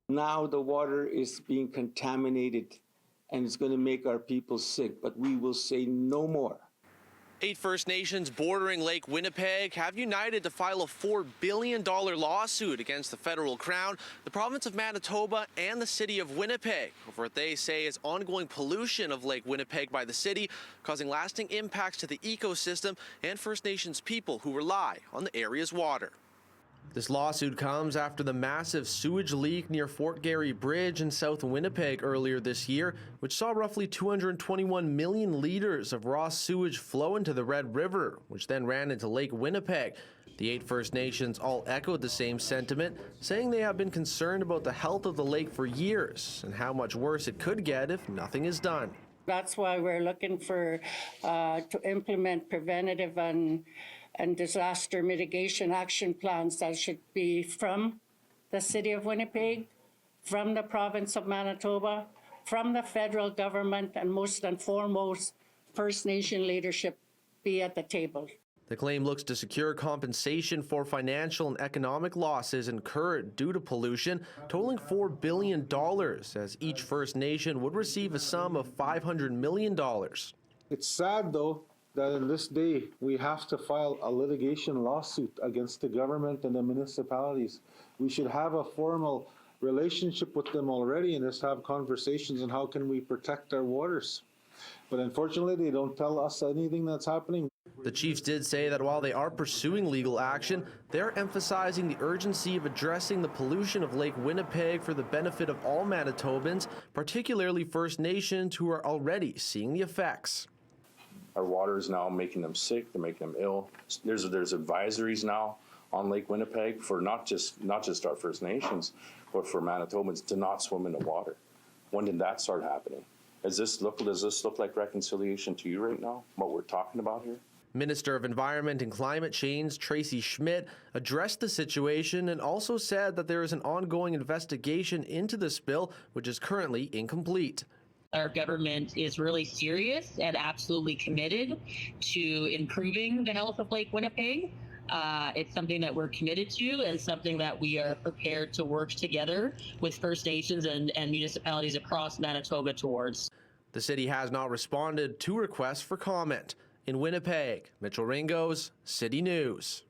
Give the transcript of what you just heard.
Now the water is being contaminated and it's going to make our people sick, but we will say no more. 8 First Nations bordering Lake Winnipeg have united to file a $4 billion lawsuit against the federal crown, the province of Manitoba, and the city of Winnipeg over what they say is ongoing pollution of Lake Winnipeg by the city, causing lasting impacts to the ecosystem and First Nations people who rely on the area's water. This lawsuit comes after the massive sewage leak near Fort Garry Bridge in South Winnipeg earlier this year, which saw roughly 221 million liters of raw sewage flow into the Red River, which then ran into Lake Winnipeg. The 8 First Nations all echoed the same sentiment, saying they have been concerned about the health of the lake for years and how much worse it could get if nothing is done. That's why we're looking for to implement preventative and disaster mitigation action plans that should be from the City of Winnipeg, from the province of Manitoba, from the federal government, and most and foremost, First Nation leadership be at the table. The claim looks to secure compensation for financial and economic losses incurred due to pollution, totaling $4 billion, as each First Nation would receive a sum of $500 million. It's sad, though, that in this day we have to file a litigation lawsuit against the government and the municipalities. We should have a formal relationship with them already and just have conversations on how can we protect our waters. But unfortunately, they don't tell us anything that's happening. The chiefs did say that while they are pursuing legal action, they're emphasizing the urgency of addressing the pollution of Lake Winnipeg for the benefit of all Manitobans, particularly First Nations who are already seeing the effects. Our water is now making them sick, they're making them ill. There's advisories now on Lake Winnipeg for not just our First Nations, but for Manitobans to not swim in the water. When did that start happening? Does this look like reconciliation to you right now, what we're talking about here? Minister of Environment and Climate Change Tracy Schmidt addressed the situation and also said that there is an ongoing investigation into the spill, which is currently incomplete. Our government is really serious and absolutely committed to improving the health of Lake Winnipeg. It's something that we're committed to and something that we are prepared to work together with First Nations and municipalities across Manitoba towards. The city has not responded to requests for comment. In Winnipeg, Mitchell Ringos, City News.